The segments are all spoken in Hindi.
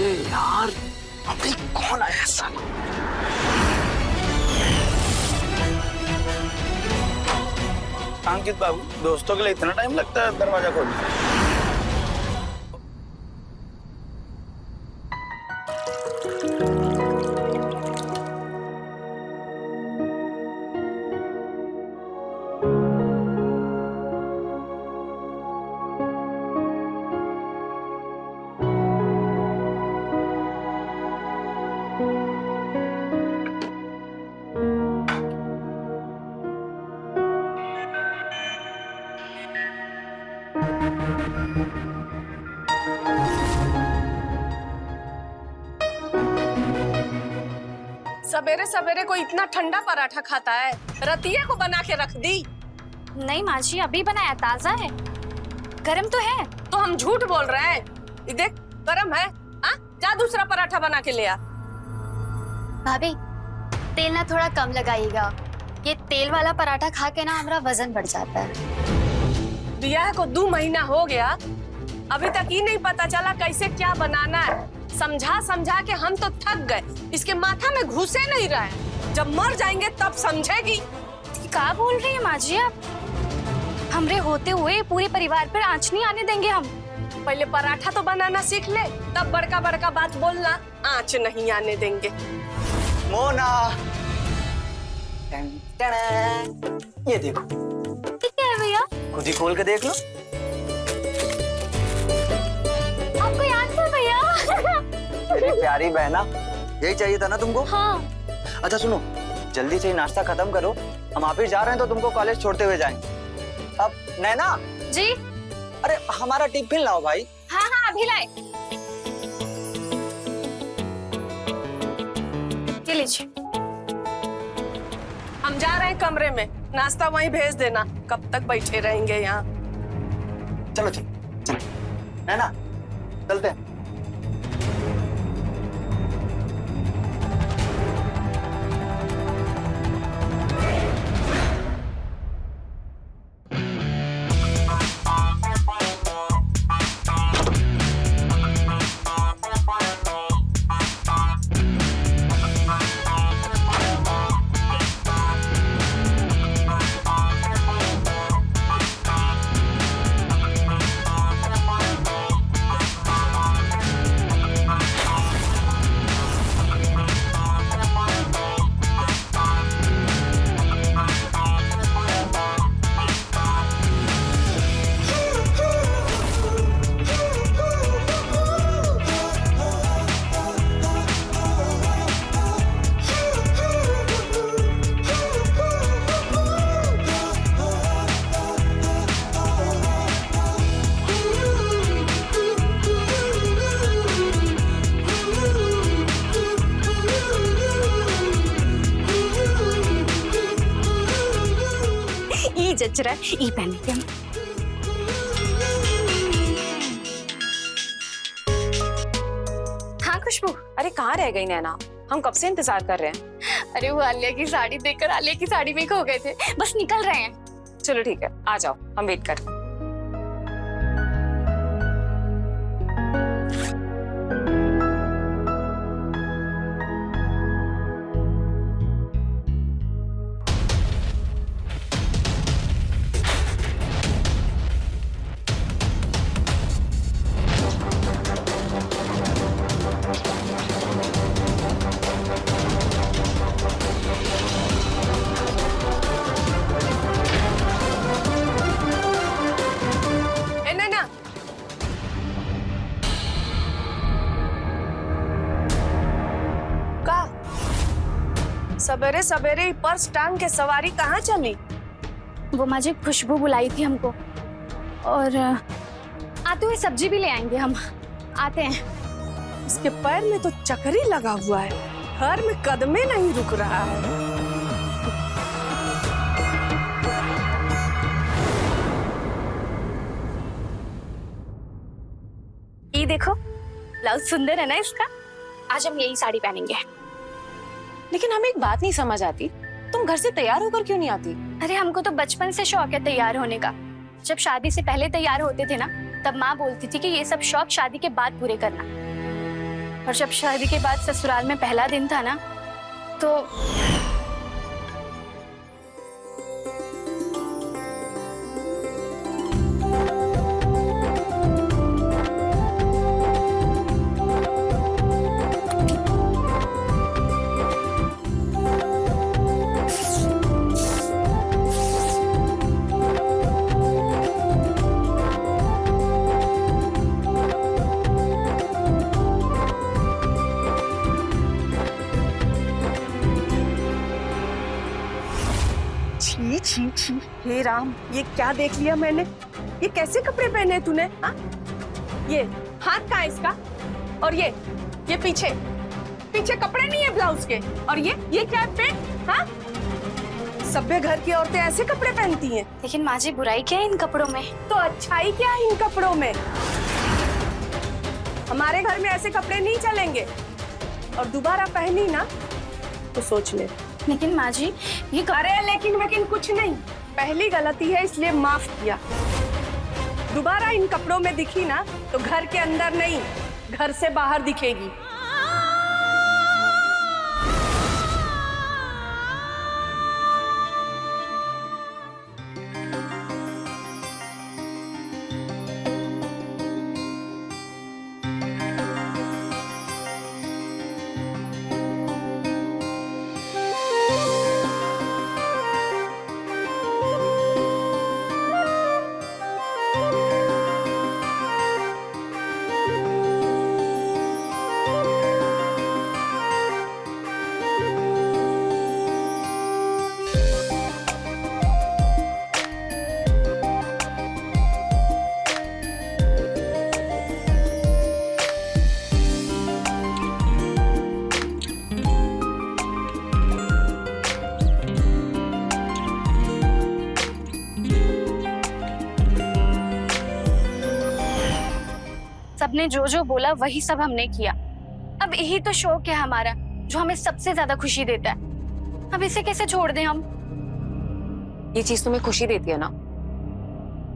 यार, अभी कौन आया साला? अंकित बाबू, दोस्तों के लिए इतना टाइम लगता है दरवाजा खोलने? सवेरे सवेरे को इतना ठंडा पराठा खाता है? रतिया को बना के रख दी। नहीं माँ जी, अभी बनाया, ताजा है, गरम तो है। तो हम झूठ बोल रहे हैं? ये देख, गरम है। हाँ, जा दूसरा पराठा बना के ले आ। भाभी, तेल ना थोड़ा कम लगाइएगा, ये तेल वाला पराठा खा के ना हमारा वजन बढ़ जाता है। रिया को 2 महीना हो गया, अभी तक ही नहीं पता चला कैसे क्या बनाना है। समझा समझा के हम तो थक गए, इसके माथा में घुसे नहीं रहा है। जब मर जाएंगे तब समझेगी। क्या बोल रही है माँ जी आप? हमरे होते हुए पूरे परिवार पर आंच नहीं आने देंगे हम। पहले पराठा तो बनाना सीख ले, तब बड़का बड़का बात बोलना। आंच नहीं आने देंगे। मोना, ये देखो। क्या है भैया? खुद ही खोल के देख लो। आपको याद था भैया? मेरी प्यारी बहना, यही चाहिए था ना तुमको? हाँ। अच्छा सुनो, जल्दी से नाश्ता खत्म करो, हम आप ही जा रहे हैं तो तुमको कॉलेज छोड़ते हुए जाएंगे। अब नैना जी, अरे हमारा टिफिन लाओ भाई। हाँ हाँ अभी लाए, ये लीजिए। हम जा रहे हैं कमरे में, नाश्ता वहीं भेज देना। कब तक बैठे रहेंगे यहाँ? चलो चलो, नैना चलते हैं। जचरा ई पहने थे हम। हाँ खुशबू। अरे कहाँ रह गई नैना? हम कब से इंतजार कर रहे हैं। अरे वो आलिया की साड़ी देखकर आलिया की साड़ी में खो गए थे, बस निकल रहे हैं। चलो ठीक है, आ जाओ, हम वेट कर। सवेरे सवेरे पर्स टांग के सवारी कहाँ चली? वो माँ जी खुशबू बुलाई थी हमको, और आते हुए सब्जी भी ले आएंगे हम। आते हैं। इसके पैर में तो चक्री लगा हुआ है, घर में कदमे नहीं रुक रहा है। ये देखो, ब्लाउज सुंदर है ना इसका। आज हम यही साड़ी पहनेंगे। लेकिन हमें एक बात नहीं समझ आती, तुम घर से तैयार होकर क्यों नहीं आती? अरे हमको तो बचपन से शौक है तैयार होने का। जब शादी से पहले तैयार होते थे ना, तब माँ बोलती थी कि ये सब शौक शादी के बाद पूरे करना। और जब शादी के बाद ससुराल में पहला दिन था ना, तो छी छी छी, हे राम, ये क्या देख लिया मैंने? ये कैसे कपड़े पहने तूने? हाँ, ये हाथ कहाँ है इसका? और ये पीछे पीछे कपड़े नहीं है ब्लाउज के। और ये क्या है, पेट? हाँ, सभ्य घर की औरतें ऐसे कपड़े पहनती हैं। लेकिन माँ जी, बुराई क्या है इन कपड़ों में? तो अच्छाई क्या है इन कपड़ों में? हमारे घर में ऐसे कपड़े नहीं चलेंगे, और दोबारा पहनी ना तो सोच ले। लेकिन माँ जी, ये अरे लेकिन कुछ नहीं, पहली गलती है इसलिए माफ किया। दोबारा इन कपड़ों में दिखी ना तो घर के अंदर नहीं, घर से बाहर दिखेगी। सबने जो जो बोला वही सब हमने किया। अब यही तो शौक है हमारा, जो हमें सबसे ज्यादा खुशी देता है। अब इसे कैसे छोड़ दें हम? ये चीज तुम्हें खुशी देती है ना,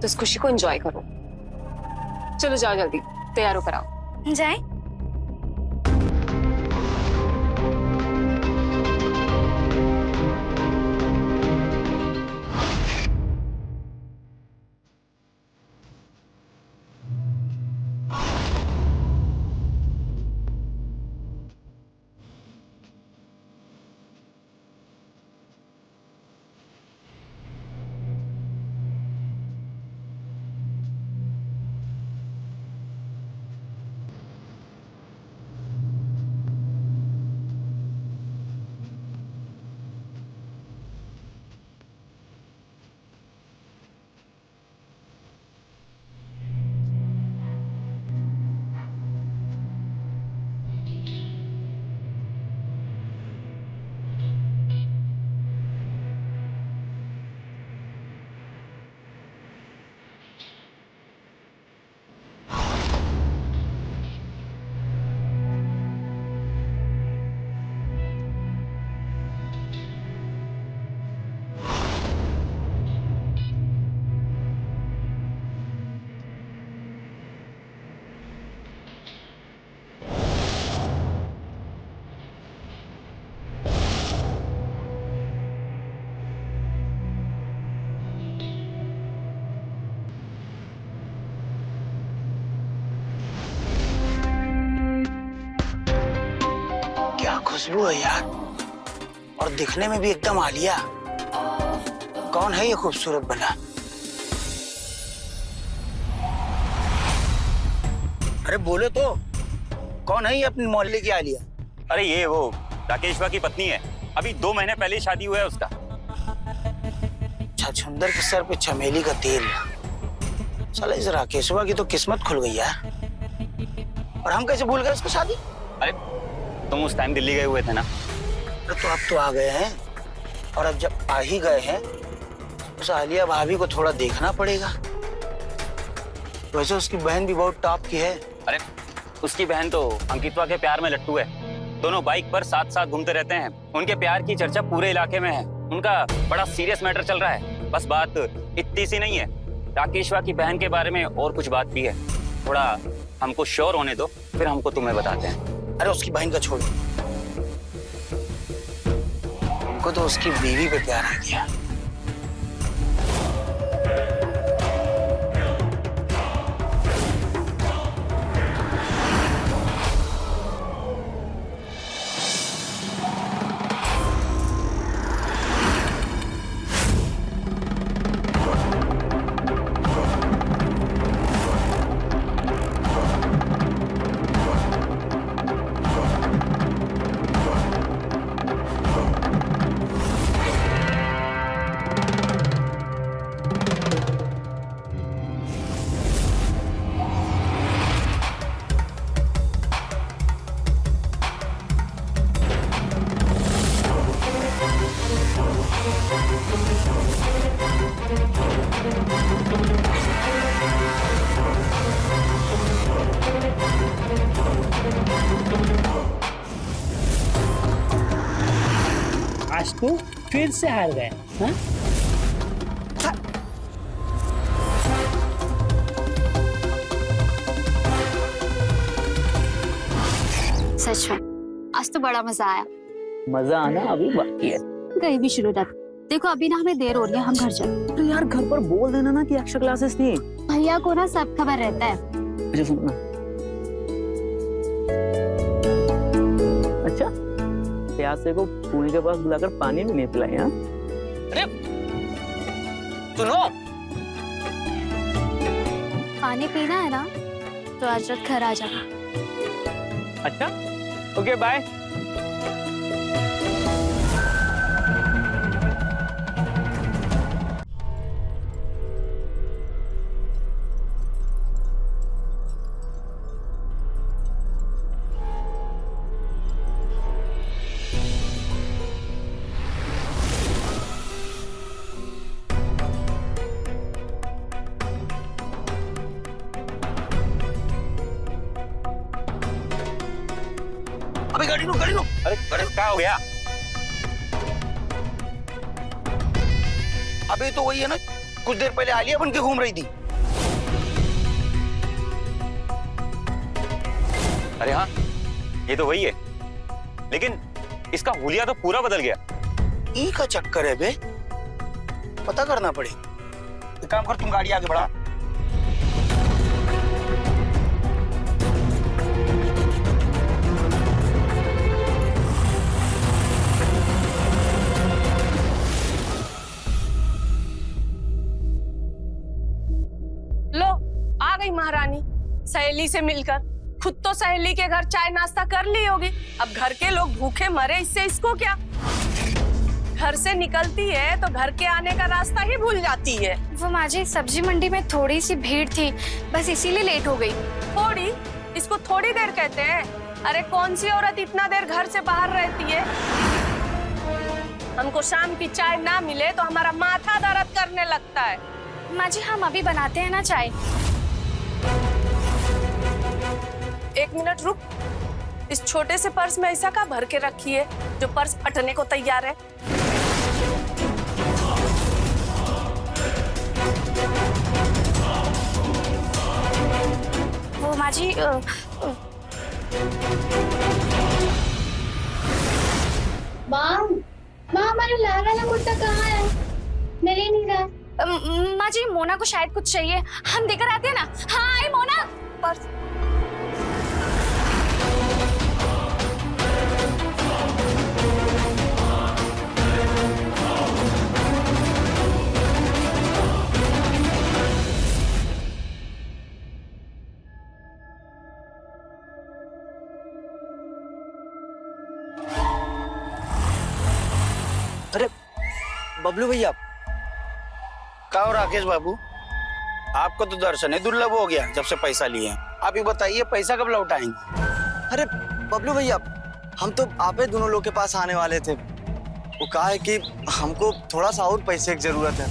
तो इस खुशी को एंजॉय करो। चलो जाओ, जल्दी तैयार होकर आओ। जाए? खुशबू है यार, और दिखने में भी एकदम आलिया। कौन है ये खूबसूरत बना? अरे बोलो तो, कौन है ये अपनी मोहल्ले की आलिया? अरे ये वो राकेशवा की पत्नी है, अभी 2 महीने पहले ही शादी हुआ है उसका। छछुंदर के सर पे चमेली का तेल। साला इस राकेशवा की तो किस्मत खुल गई यार। और हम कैसे भूल गए उसकी शादी? अरे तुम उस टाइम दिल्ली गए हुए थे ना। अरे तो अब तो आ गए हैं, और अब जब आ ही गए हैं उस आलिया भाभी को थोड़ा देखना पड़ेगा। वैसे उसकी बहन भी बहुत टॉप की है। अरे उसकी बहन तो अंकितवा के प्यार में लट्टू है, दोनों बाइक पर साथ साथ घूमते रहते हैं। उनके प्यार की चर्चा पूरे इलाके में है, उनका बड़ा सीरियस मैटर चल रहा है। बस बात इतनी सी नहीं है, राकेशवा की बहन के बारे में और कुछ बात भी है। थोड़ा हमको श्योर होने दो, फिर हमको तुम्हें बताते हैं। अरे उसकी बहन का छोड़, हमको तो उसकी बीवी पे प्यार आ गया। आज तो फिर से हार गए। हाँ? सच में आज तो बड़ा मजा आया। मजा आना अभी बाकी है। कहीं भी शुरू रख। देखो अभी ना हमें देर हो रही है, हम घर चलते। तो यार घर पर बोल देना ना कि एक्स्ट्रा क्लासेस थी। भैया को ना सब खबर रहता है। अच्छा सुनना। अच्छा प्यासे को कुएं के पास बुलाकर पानी भी नहीं पिलाए। हाँ सुनो, पानी पीना है ना तो आज रात घर आ जाना। अच्छा ओके बाय। अबे गाड़ी लो, गाड़ी लो। अरे क्या हो गया? अबे तो वही है ना, कुछ देर पहले आलिया बन के घूम रही थी। अरे हाँ, ये तो वही है, लेकिन इसका हुलिया तो पूरा बदल गया। ई का चक्कर है बे, पता करना पड़े। एक काम कर, तुम गाड़ी आगे बढ़ा। लो आ गई महारानी सहेली से मिलकर। खुद तो सहेली के घर चाय नाश्ता कर ली होगी, अब घर के लोग भूखे मरे, इससे इसको क्या। घर से निकलती है तो घर के आने का रास्ता ही भूल जाती है। वो माँ जी सब्जी मंडी में थोड़ी सी भीड़ थी, बस इसीलिए लेट हो गई। थोड़ी, इसको थोड़ी देर कहते हैं? अरे कौन सी औरत इतना देर घर से बाहर रहती है? हमको शाम की चाय ना मिले तो हमारा माथा दर्द करने लगता है। माँ जी हम अभी बनाते हैं ना चाय। एक मिनट रुक, इस छोटे से पर्स में ऐसा क्या भर के रखी है जो पर्स फटने को तैयार है? वो माँ जी माँ हमारा लाल वाला कुर्ता कहाँ है? मिल ही नहीं रहा। माँ जी मोना को शायद कुछ चाहिए, हम देकर आते हैं ना। हाँ आई मोना। पर्स अरे बबलू भैया, क्या हो राकेश बाबू, आपको तो दर्शन ही दुर्लभ हो गया जब से पैसा लिए। आप ही बताइए पैसा कब लौटाएंगे? अरे बबलू भैया, हम तो आप ही दोनों लोग के पास आने वाले थे। वो कहा है कि हमको थोड़ा सा और पैसे की जरूरत है।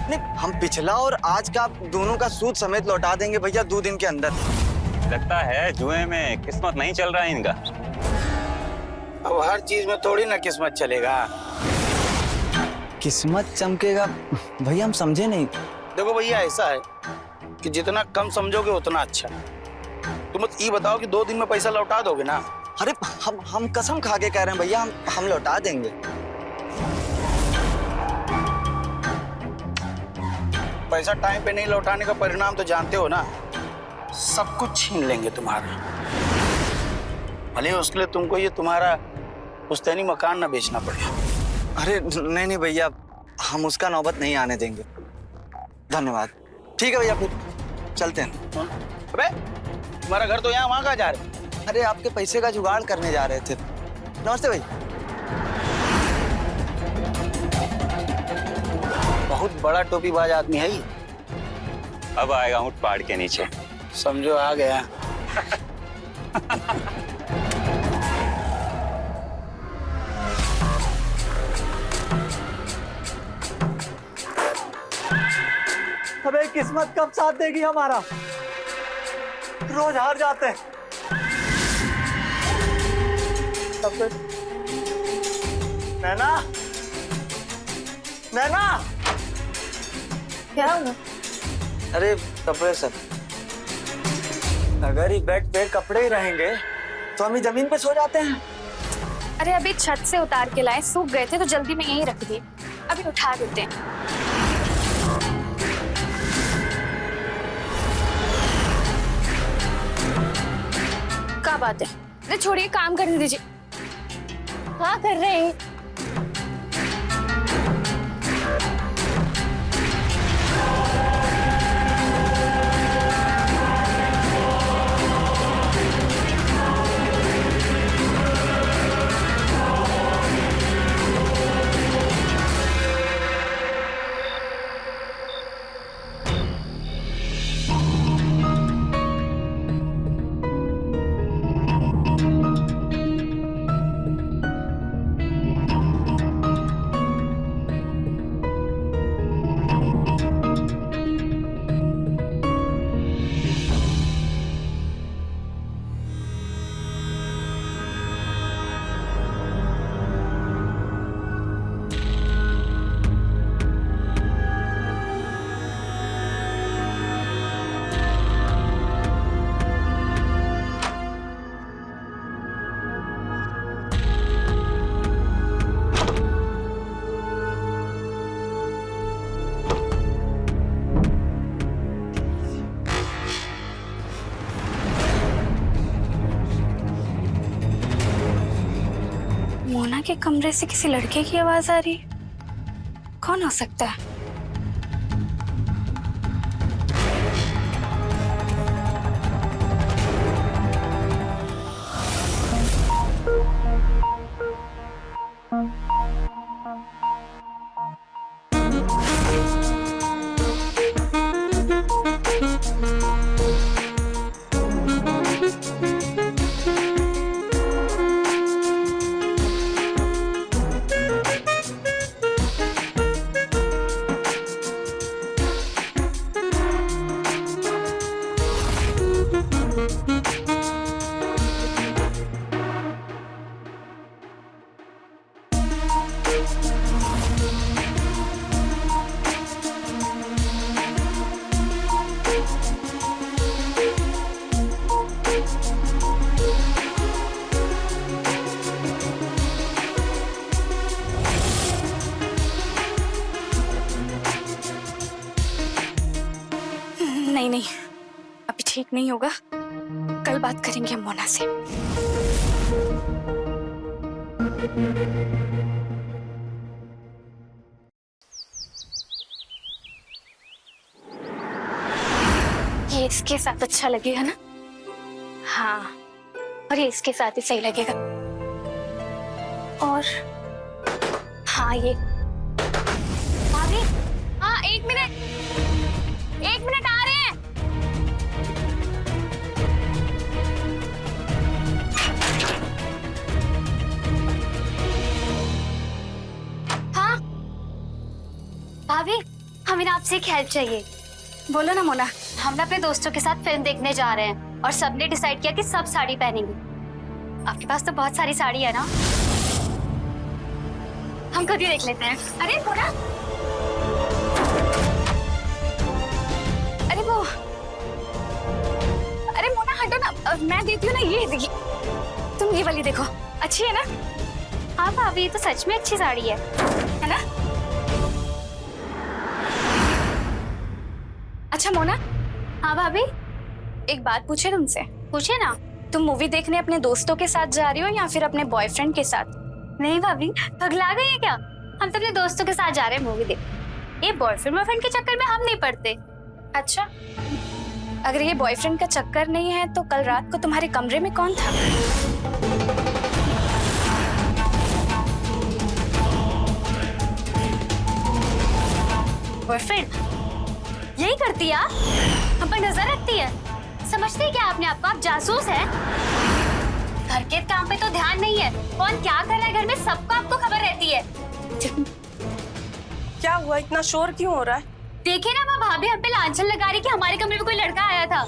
नहीं, हम पिछला और आज का दोनों का सूद समेत लौटा देंगे भैया 2 दिन के अंदर। लगता है जुए में किस्मत नहीं चल रहा है इनका। अब हर चीज में थोड़ी ना किस्मत चलेगा। किस्मत चमकेगा भैया, हम समझे नहीं। देखो भैया, ऐसा है कि जितना कम समझोगे उतना अच्छा। तुम ये बताओ कि 2 दिन में पैसा लौटा दोगे ना? अरे हम कसम खा के कह रहे हैं भैया, हम लौटा देंगे। पैसा टाइम पे नहीं लौटाने का परिणाम तो जानते हो ना, सब कुछ छीन लेंगे तुम्हारा। भले उसके लिए तुमको ये तुम्हारा पुश्तैनी मकान ना बेचना पड़े। अरे नहीं भैया, हम उसका नौबत नहीं आने देंगे। धन्यवाद। ठीक है भैया, फिर चलते हैं। अबे तुम्हारा घर तो यहाँ, वहाँ कहाँ जा रहे? अरे आपके पैसे का जुगाड़ करने जा रहे थे। नमस्ते भाई। बहुत बड़ा टोपीबाज आदमी है ये। अब आएगा ऊँट पहाड़ के नीचे। समझो आ गया। अबे किस्मत कब साथ देगी हमारा, रोज हार जाते हैं। नैना, नैना, क्या हुआ? अरे कपड़े सब, अगर ही बेड पे कपड़े ही रहेंगे तो हम ही जमीन पे सो जाते हैं। अरे अभी छत से उतार के लाए, सूख गए थे तो जल्दी में यहीं रख दिए, अभी उठा देते हैं। क्या बात है? अरे छोड़िए, काम करने दीजिए। हाँ कर रहे हैं। मोना के कमरे से किसी लड़के की आवाज आ रही है। कौन हो सकता है? नहीं, अभी ठीक नहीं होगा, कल बात करेंगे हम मोना से। ये इसके साथ अच्छा लगेगा ना? हाँ, और ये इसके साथ ही सही लगेगा। और हाँ, ये भाभी, हाँ एक मिनट आ रहे हैं। हाँ भाभी, हमें आपसे एक हेल्प चाहिए। बोलो ना मोना। हम ना अपने दोस्तों के साथ फिल्म देखने जा रहे हैं और सबने डिसाइड किया कि सब साड़ी पहनेंगे। आपके पास तो बहुत सारी साड़ी है ना, हम खुद ही देख लेते हैं। अरे मोना, अरे मोना हटो ना, मैं देती हूँ ना, ये देखिए, तुम ये वाली देखो, अच्छी है ना? हाँ भाभी, ये तो सच में अच्छी साड़ी है ना? अच्छा मोना। हाँ भाभी, एक बात पूछे तुमसे? पूछे ना। तुम मूवी देखने अपने दोस्तों के साथ जा रही हो या फिर अपने बॉयफ्रेंड के साथ? नहीं भाभी, पगला गई है क्या? हम तो अपने दोस्तों के साथ जा रहे हैं मूवी देख। ये बॉयफ्रेंड के चक्कर में हम नहीं पड़ते। अच्छा, अगर ये बॉयफ्रेंड का चक्कर नहीं है तो कल रात को तुम्हारे कमरे में कौन था? बॉयफ्रेंड यही करती है आप? हम पर नजर रखती है? समझती है क्या आपने आपको? आप जासूस है। घर के काम पे तो ध्यान नहीं है, कौन क्या कर रहा है घर में सबको आपको खबर रहती है। क्या हुआ, इतना शोर क्यों हो रहा है? देखिए ना, वो भाभी हम पे लांछन लगा रही कि हमारे कमरे में कोई लड़का आया था।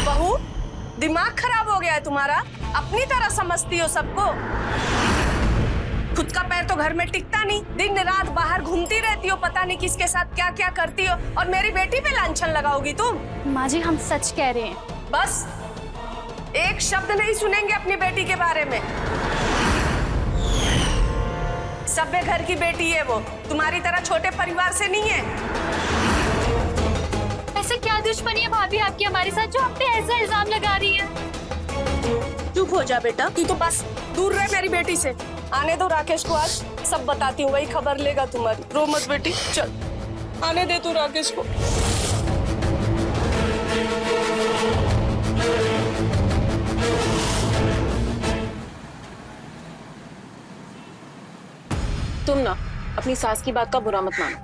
बहू, दिमाग खराब हो गया है तुम्हारा? अपनी तरह समझती हो सबको? खुद का पैर तो घर में टिकता नहीं, दिन रात बाहर घूमती रहती हो, पता नहीं किसके साथ क्या क्या करती हो, और मेरी बेटी पे लांछन लगाओगी तुम? माँ जी, हम सच कह रहे हैं। बस एक शब्द नहीं सुनेंगे अपनी बेटी के बारे में। सभ्य घर की बेटी है वो, तुम्हारी तरह छोटे परिवार से नहीं है। ऐसे क्या दुश्मनी है भाभी आपकी हमारे साथ जो आप पे ऐसा इल्जाम लगा रही है? चुप हो जा बेटा, तू तो बस दूर रह मेरी बेटी से। आने दो राकेश को, आज सब बताती हूँ, वही खबर लेगा तुम्हारी। रो मत बेटी, चल आने दे तू राकेश को। तुम ना अपनी सास की बात का बुरा मत मानो।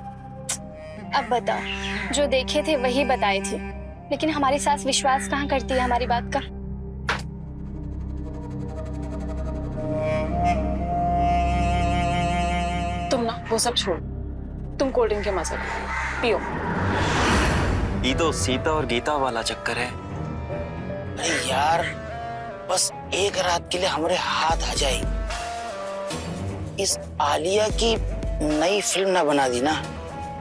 अब बता, जो देखे थे वही बताए थे, लेकिन हमारी सास विश्वास कहाँ करती है हमारी बात का? तुम ना वो सब छोड़, तुम कोल्ड ड्रिंक के मजे पियो। ये तो सीता और गीता वाला चक्कर है। अरे यार, बस एक रात के लिए हमारे हाथ आ जाए, इस आलिया की नई फिल्म ना बना दी ना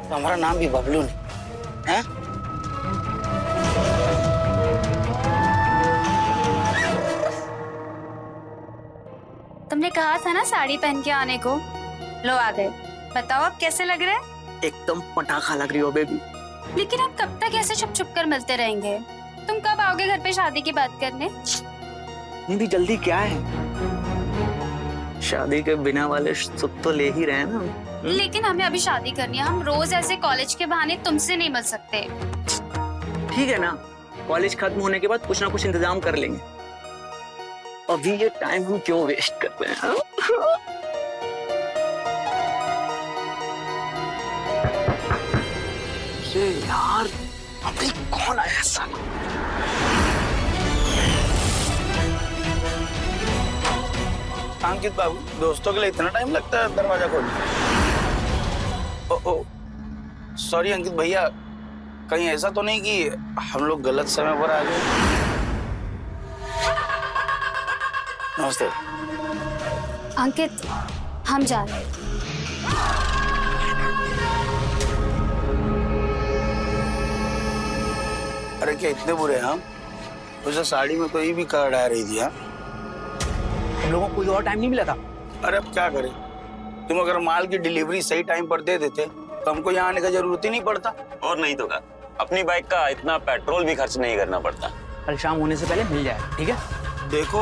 तो हमारा नाम भी बबलू नहीं है। तुमने कहा था ना साड़ी पहन के आने को, लो आ गए। बताओ अब कैसे लग रहे हैं? एकदम पटाखा लग रही हो बेबी। लेकिन अब कब तक ऐसे छुप छुप कर मिलते रहेंगे? तुम कब आओगे घर पे शादी की बात करने? नहीं जल्दी क्या है, शादी के बिना वाले सुख तो ले ही रहे हैं ना। लेकिन हमें अभी शादी करनी है, हम रोज ऐसे कॉलेज के बहाने तुमसे नहीं मिल सकते। ठीक है ना, कॉलेज खत्म होने के बाद कुछ ना कुछ इंतजाम कर लेंगे। अभी ये टाइम हम क्यों वेस्ट कर रहे हैं? अरे यार, अभी कौन आया साला? अंकित बाबू, दोस्तों के लिए इतना टाइम लगता है दरवाजा खोलने? ओ सॉरी अंकित भैया, कहीं ऐसा तो नहीं कि हम लोग गलत समय पर आ गए? नमस्ते अंकित, हम जा रहे हैं। अरे क्या इतने बुरे हैं हम? उसे साड़ी में कोई भी कलर आ रही थी। हाँ, हम लोगों को कोई और टाइम नहीं मिला था। अरे अब क्या करें, तुम अगर माल की डिलीवरी सही टाइम पर दे देते तो हमको यहाँ आने का जरूरत ही नहीं पड़ता। और नहीं तो क्या, अपनी बाइक का इतना पेट्रोल भी खर्च नहीं करना पड़ता। कल शाम होने से पहले मिल जाए, ठीक है? देखो,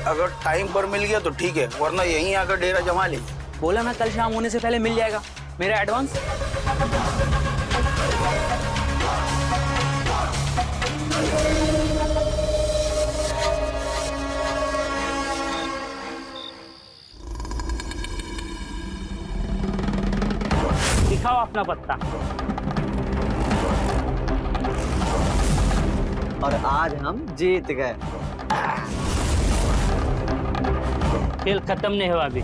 अगर टाइम पर मिल गया तो ठीक है, वरना यहीं आकर डेरा जमा लेंगे। बोला ना कल शाम होने से पहले मिल जाएगा, मेरा एडवांस। दिखाओ अपना पत्ता। और आज हम जीत गए। खेल खत्म नहीं हुआ अभी।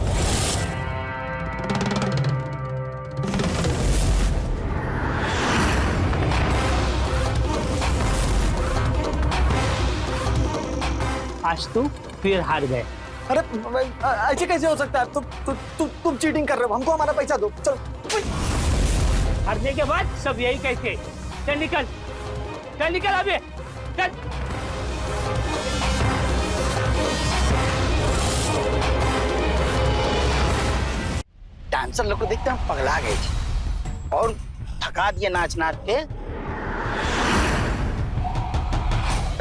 आज तो फिर हार गए। अरे ऐसे कैसे हो सकता है? तुम चीटिंग कर रहे हो, हमको हमारा पैसा दो। चलो। हारने के बाद सब यही कहते, चल निकल, चल निकल अभी, चल। डांसर लोग को देखते हम पगला गए थे और थका दिए नाच नाच के।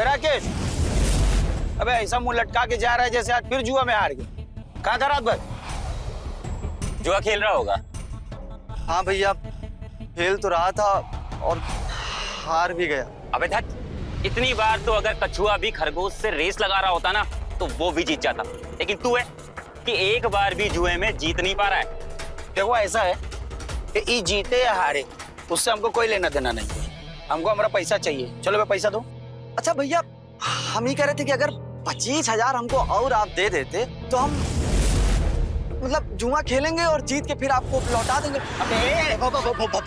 राकेश, अबे ऐसा मुंह लटका के जा रहा है जैसे आज फिर जुआ में हार गए। कहाँ था रात भर? जुआ खेल रहा होगा। हाँ भैया, खेल तो रहा था और हार भी गया। अबे धत, इतनी बार तो अगर कछुआ भी खरगोश से रेस लगा रहा होता ना तो वो भी जीत जाता, लेकिन तू है कि एक बार भी जुए में जीत नहीं पा रहा है। देखो ऐसा है कि ये जीते या हारे उससे हमको कोई लेना देना नहीं है, हमको हमारा पैसा चाहिए। चलो मैं पैसा दो। अच्छा भैया, हम ही कह रहे थे कि अगर 25,000 हमको और आप दे देते तो हम मतलब जुआ खेलेंगे और जीत के फिर आपको लौटा देंगे।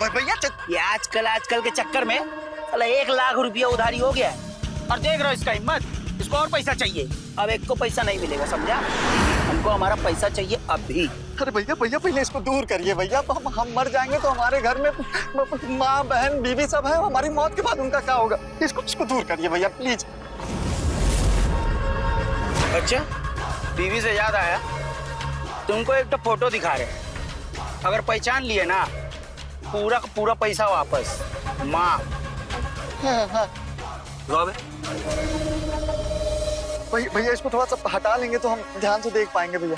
भैया आजकल के चक्कर में 1 लाख रुपया उधारी हो गया है और देख रहे हो इसका हिम्मत, इसको और पैसा चाहिए। अब एक को पैसा नहीं मिलेगा, समझा? हमको हमारा पैसा चाहिए अभी। अरे भैया भैया, पहले इसको दूर करिए भैया। हम मर जाएंगे तो हमारे घर में माँ बहन बीवी सब है, हमारी मौत के बाद उनका क्या होगा? इसको दूर करिए भैया प्लीज। अच्छा, बीवी से याद आया, तुमको एक तो फोटो दिखा रहे, अगर पहचान लिए ना पूरा का पूरा पैसा वापस। माँ भैया इसको थोड़ा सा हटा लेंगे तो हम ध्यान से देख पाएंगे भैया।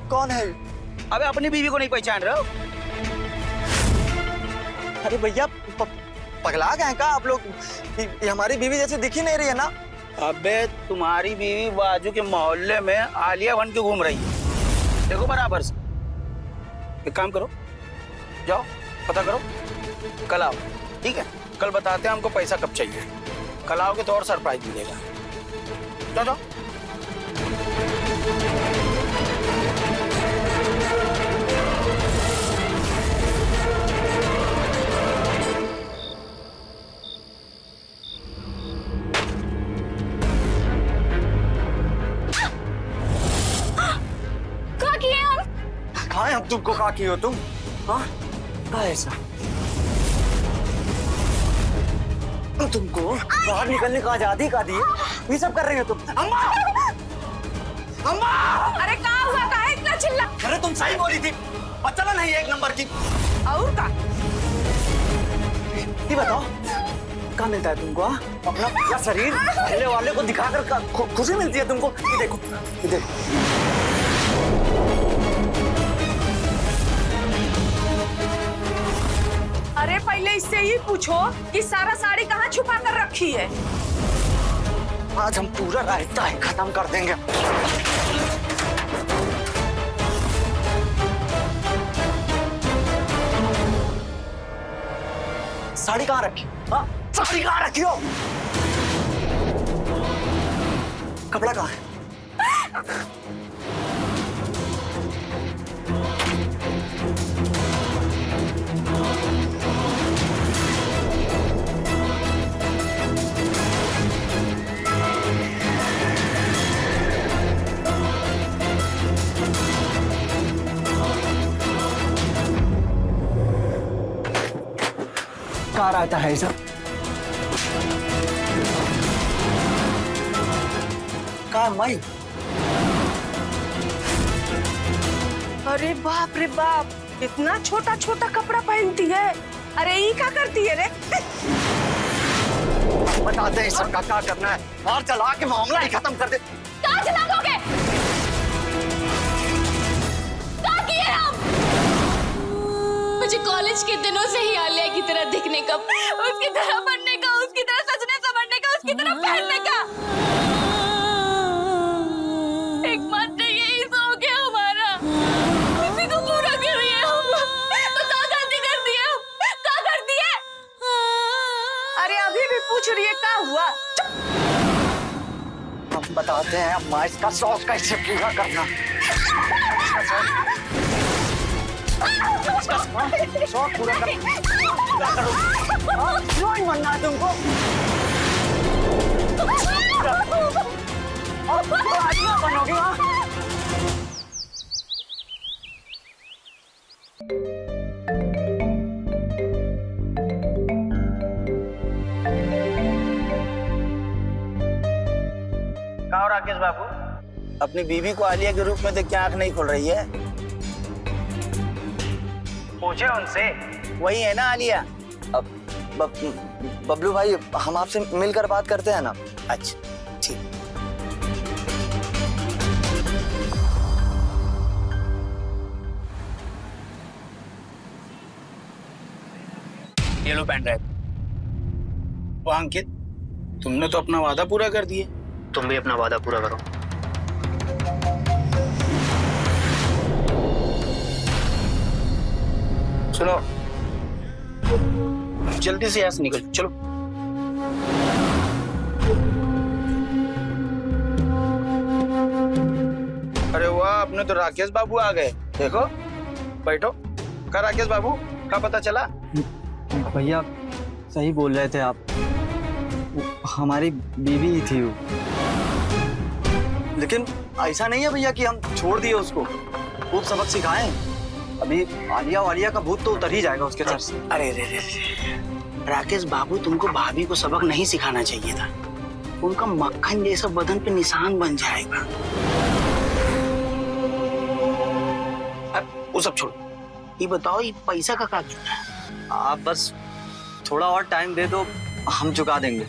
कौन है? अबे अपनी बीवी को नहीं पहचान रहे हो? अरे भैया पगला गए हैं क्या आप लोग? ये हमारी बीवी जैसे दिख ही नहीं रही है ना। अबे तुम्हारी बीवी बाजू के मोहल्ले में आलिया बन के घूम रही है, देखो बराबर से। एक काम करो, जाओ पता करो, कल आओ, ठीक है? कल बताते हैं हमको पैसा कब चाहिए। कल आओगे तो और सरप्राइज मिलेगा। जाओ जाओ। क्या किए हम? कहाँ है? हम तुमको कहा की हो तुम? हाँ क्या ऐसा? तुमको बाहर निकलने का आजादी का दी, ये सब कर रही हो तुम? अम्मा! अम्मा! अरे क्या हुआ? काहे इतना चिल्ला? अरे तुम सही बोली थी, बच्चा नहीं एक नंबर की। और का? ये बताओ क्या मिलता है तुमको? अपना या शरीर पहले वाले को दिखाकर खुशी मिलती है तुमको? ये देखो, ये देखो। अरे पहले इससे ही पूछो कि सारा साड़ी कहाँ छुपा कर रखी है। आज हम पूरा रायता ही खत्म कर देंगे। साड़ी कहाँ रखी? हाँ, साड़ी कहाँ रखी हो? कपड़ा कहाँ है? कहाँ रहता है सब? कहाँ माई? अरे बाप रे बाप, इतना छोटा छोटा कपड़ा पहनती है। अरे ये क्या करती है रे? बताते हैं सबका क्या करना है और चला के मामला ही खत्म कर दे। कहाँ चला दोगे? क्या किए हम? मुझे कॉलेज के दिनों से ही आलिया की तरह दिखने का, उसकी तरह बनने का, उसकी तरह सजने संवरने का, उसकी तरह पहनने का एकमात्र यही शौक है हमारा। उसी को पूरा कर रही है हम। तो क्या गलती कर दी है? क्या कर दी है? अरे अभी भी पूछ रही है क्या हुआ? हम बताते हैं अम्मा इसका शौक कैसे पूरा करना। शौक पूरा करो। क्यों नहीं बनना है तुमको? बनोगी वहाँ? कहो राकेश बाबू, अपनी बीवी को आलिया के रूप में देख के आंख नहीं खोल रही है? पूछे उनसे, वही है ना आलिया? अब बबलू भाई, हम आपसे मिलकर बात करते हैं ना। अच्छा ठीक। ये लो पेन ड्राइव। वाह अंकित, तुमने तो अपना वादा पूरा कर दिया। तुम भी अपना वादा पूरा करो। सुनो, जल्दी से यहाँ से निकल चलो। अरे वाह, अपने तो राकेश बाबू आ गए। देखो, बैठो। क्या राकेश बाबू, क्या पता चला? भैया सही बोल रहे थे आप, हमारी बीवी ही थी वो। लेकिन ऐसा नहीं है भैया कि हम छोड़ दिए उसको, खूब सबक सिखाएं। अभी आलिया वालिया का भूत तो उतर ही जाएगा उसके सर से। अरे रे रे, राकेश बाबू, तुमको भाभी को सबक नहीं सिखाना चाहिए था। उनका मक्खन जैसा बदन पे निशान बन जाएगा। अब वो सब छोड़ो, ये बताओ, ये पैसा का क्या कितना है? आप बस थोड़ा और टाइम दे दो, हम चुका देंगे।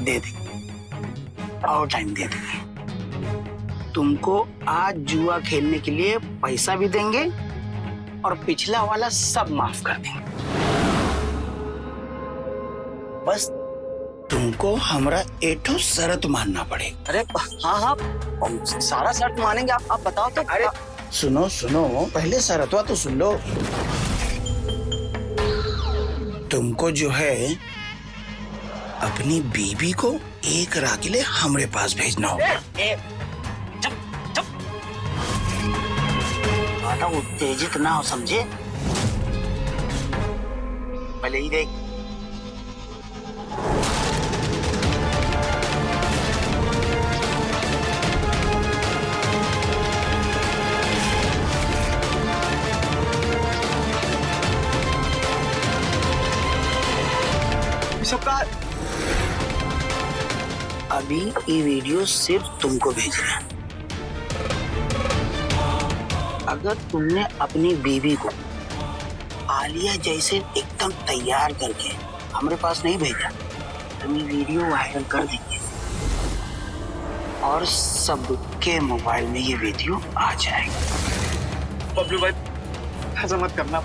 दे देंगे, और टाइम दे देंगे। तुमको आज जुआ खेलने के लिए पैसा भी देंगे और पिछला वाला सब माफ कर देंगे। बस तुमको हमरा एठो शर्त मानना पड़ेगा। अरे हाँ हाँ, सारा शर्त मानेंगे। आप बताओ तो। अरे सुनो सुनो, पहले शर्तवा तो सुन लो। तुमको जो है अपनी बीबी को एक रात के लिए हमरे पास भेजना होगा। ज्यादा उत्तेजित ना हो, समझे? पहले ही देख। सबका अभी ये वीडियो सिर्फ तुमको भेज रहा है। अगर तुमने अपनी बीवी को आलिया जैसे एकदम तैयार करके हमारे पास नहीं भेजा, तो ये वीडियो वायरल कर देंगे और सबके मोबाइल में ये वीडियो आ जाएगा। बबलू भाई, ऐसा मत करना,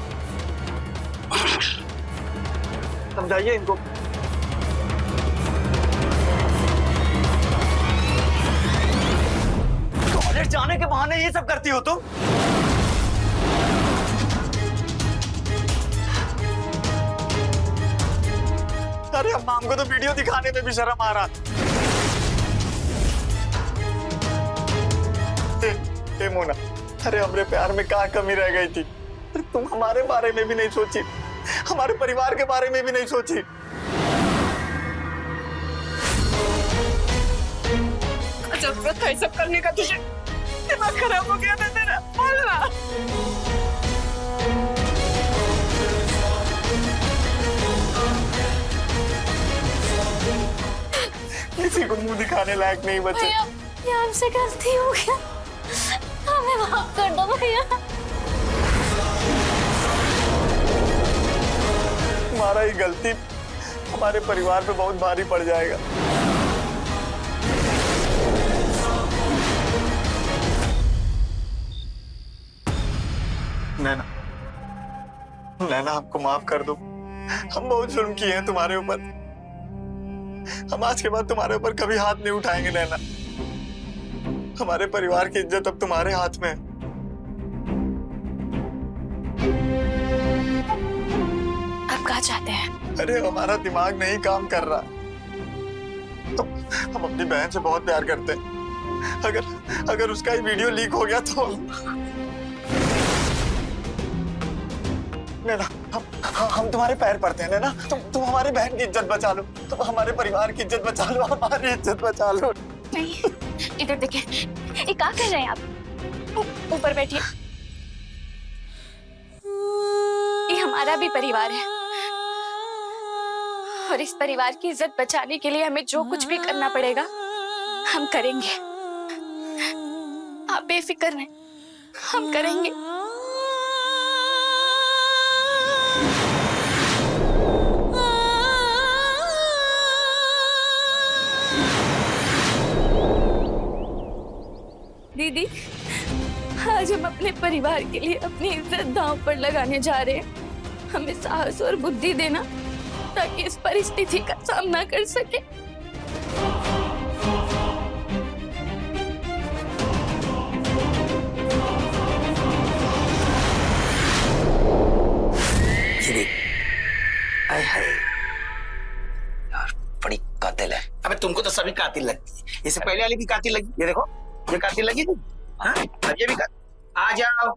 समझाइए इनको। कॉलेज जाने के बहाने ये सब करती हो तुम? अरे अम्मा, हमको तो वीडियो दिखाने में भी शर्म आ रहा। ए मोना, अरे हमरे प्यार में क्या कमी रह गई थी? तुम हमारे बारे में भी नहीं सोची, हमारे परिवार के बारे में भी नहीं सोची। जरूरत है सब करने का? तुझे दिमाग खराब हो गया था तेरा? बोलना। किसी को मुंह दिखाने लायक नहीं बचे। भैया, ये हमसे गलती हो गया, हमें माफ कर दो भैया। तुम्हारा ये गलती हमारे परिवार पे बहुत भारी पड़ जाएगा। नैना, नैना, हमको माफ कर दो। हम बहुत जुल्म किए हैं तुम्हारे ऊपर। हम आज के बाद तुम्हारे ऊपर कभी हाथ नहीं उठाएंगे नैना। हमारे परिवार की इज्जत अब तुम्हारे हाथ में है। आप कहाँ चाहते हैं? अरे हमारा दिमाग नहीं काम कर रहा। हम अपनी बहन से बहुत प्यार करते हैं। अगर उसका ये वीडियो लीक हो गया तो नैना, हम तुम्हारे पैर पड़ते हैं नैना। तुम हमारी बहन की इज्जत बचा लो, तुम हमारे परिवार की इज्जत बचा लो, हमारी इज्जत बचा लो। नहीं, इधर देखिए, ये क्या कर रहे हैं आप? ऊपर बैठिए। ये हमारा भी परिवार है और इस परिवार की इज्जत बचाने के लिए हमें जो कुछ भी करना पड़ेगा हम करेंगे। बेफिक्र रहें, हम करेंगे। दीदी, आज हम अपने परिवार के लिए अपनी इज्जत दांव पर लगाने जा रहे हैं। हमें साहस और बुद्धि देना ताकि इस परिस्थिति का सामना कर सके। हाय हाय यार, बड़ी कातिल है। अबे तुमको तो सभी कातिल लगती है। इससे पहले वाली भी कातिल लगी। ये देखो, ये कातिल लगी थी। हाँ, अब ये भी कातिल। आ जाओ।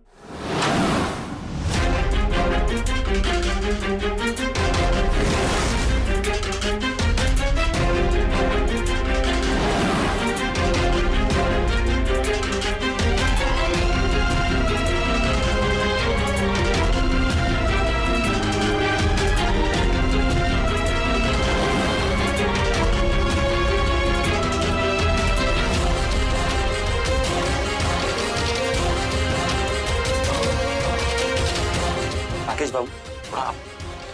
राकेश बाबू, हाँ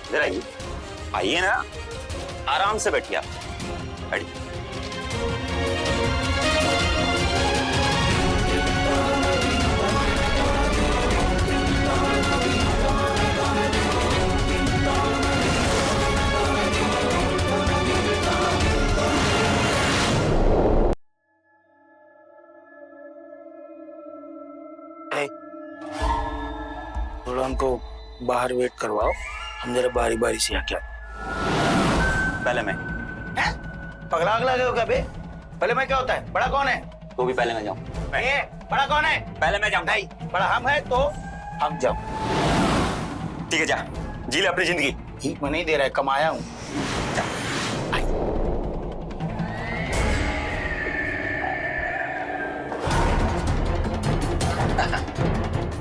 इधर आइए। आइए ना, आराम से बैठिए आप। बैठिए। थोड़ा हमको बाहर वेट करवाओ, हम जरा बारी बारी से आके। पहले मैं। पगला अगला गए हो क्या बे? पहले मैं क्या होता है? बड़ा कौन है? तो भी पहले मैं जाऊं। बड़ा कौन है? पहले मैं जाऊं। नहीं, बड़ा हम है तो हम जाओ। ठीक है, जा जी ले अपनी जिंदगी। ठीक मैं नहीं दे रहा है, कमाया हूँ।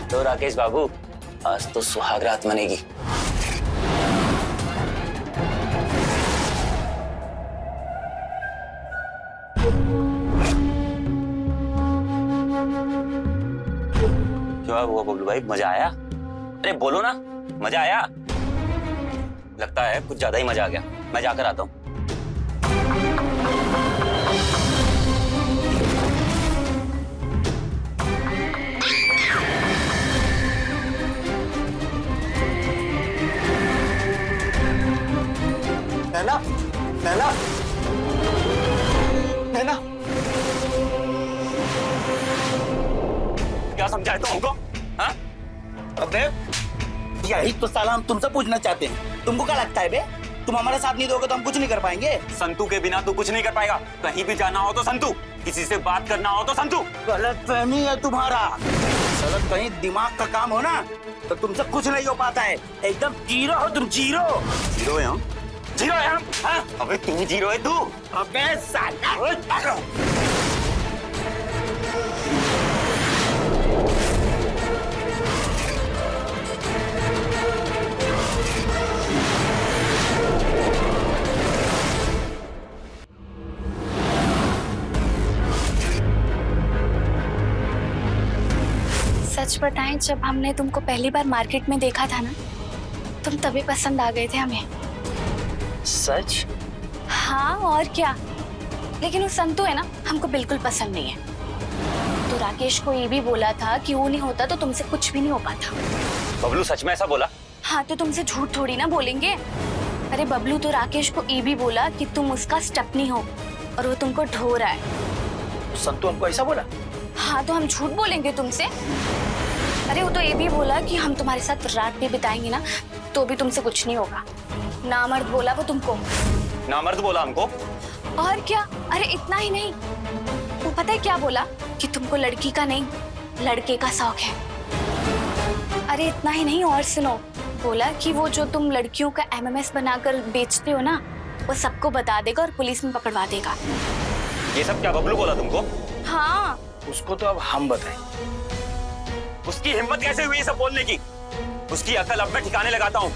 तो राकेश बाबू, आज तो सुहागरात मनेगी। क्या हुआ बबलू भाई, मजा आया? अरे बोलो ना, मजा आया? लगता है कुछ ज्यादा ही मजा आ गया। मैं जाकर आता हूँ। नैना, नैना, नैना, क्या समझाए तुम हमको? हाँ? अबे यही तो साला हम तुमसे पूछना चाहते हैं। तुमको क्या लगता है बे? तुम हमारे साथ नहीं दोगे तो हम कुछ नहीं कर पाएंगे। संतू के बिना तू कुछ नहीं कर पाएगा। कहीं भी जाना हो तो संतू, किसी से बात करना हो तो संतू। गलत फहमी है तुम्हारा। साला कहीं दिमाग का काम हो ना तो तुमसे कुछ नहीं हो पाता है। एकदम जीरो हो तुम, जीरो। जीरो है हम? जीरो है हम? हाँ? अबे तू जीरो है तू। अबे साला सच बताएं, जब हमने तुमको पहली बार मार्केट में देखा था ना, तुम तभी पसंद आ गए थे हमें। सच? हाँ और क्या। लेकिन वो संतू है ना, हमको बिल्कुल पसंद नहीं है। तो राकेश को ये भी बोला था कि वो नहीं होता तो तुमसे कुछ भी नहीं हो पाता। बबलू सच में ऐसा बोला? हाँ तो तुमसे झूठ थोड़ी ना बोलेंगे। अरे बबलू तो राकेश को ये भी बोला कि तुम उसका स्टपनी हो और वो तुमको ढो रहा है। संतू हमको ऐसा बोला? हाँ तो हम झूठ बोलेंगे तुमसे? अरे वो तो ये भी बोला कि हम तुम्हारे साथ रात भी बिताएंगे ना तो भी तुमसे कुछ नहीं होगा। नामर्द बोला वो तुमको। नामर्द बोला हमको? और क्या। अरे इतना ही नहीं, वो पता है क्या बोला? कि तुमको लड़की का नहीं लड़के का शौक है। अरे इतना ही नहीं, और सुनो, बोला कि वो जो तुम लड़कियों का एमएमएस बनाकर बेचते हो ना, वो सबको बता देगा और पुलिस में पकड़वा देगा। ये सब क्या बबलू बोला तुमको? हाँ। उसको तो अब हम बताएं। उसकी हिम्मत कैसे हुई ये सब बोलने की? उसकी अकल अब मैं ठिकाने लगाता हूँ।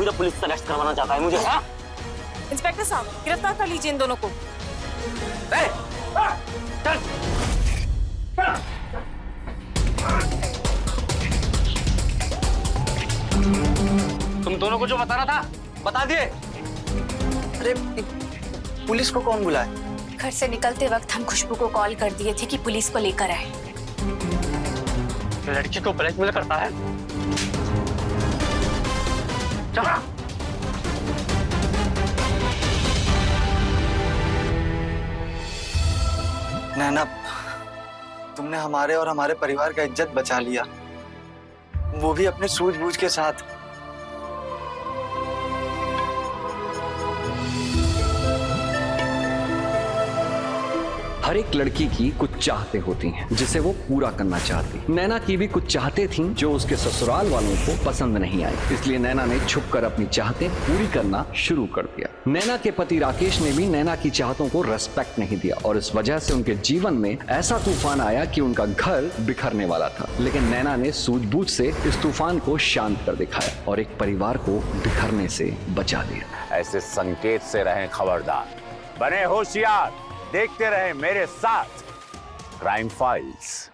भी तो पुलिस से अरेस्ट करवाना चाहता है मुझे। हाँ? इंस्पेक्टर साहब, गिरफ्तार कर लीजिए इन दोनों को। चल। तुम दोनों को जो बताना था बता दिए। अरे पुलिस को कौन बुलाए? घर से निकलते वक्त हम खुशबू को कॉल कर दिए थे कि पुलिस को लेकर आए। लड़की को ब्लैकमेल करता है। चल। नैना, तुमने हमारे और हमारे परिवार का इज्जत बचा लिया, वो भी अपने सूझबूझ के साथ। हर एक लड़की की कुछ चाहते होती हैं जिसे वो पूरा करना चाहती। नैना की भी कुछ चाहते थी जो उसके ससुराल वालों को पसंद नहीं आई, इसलिए नैना ने छुपकर अपनी चाहतें पूरी करना शुरू कर दिया। नैना के पति राकेश ने भी नैना की चाहतों को रेस्पेक्ट नहीं दिया और इस वजह से उनके जीवन में ऐसा तूफान आया कि उनका घर बिखरने वाला था। लेकिन नैना ने सूझबूझ से इस तूफान को शांत कर दिखाया और एक परिवार को बिखरने से बचा दिया। ऐसे संकेत से रहें खबरदार, बने होशियार, देखते रहे मेरे साथ क्राइम फाइल्स।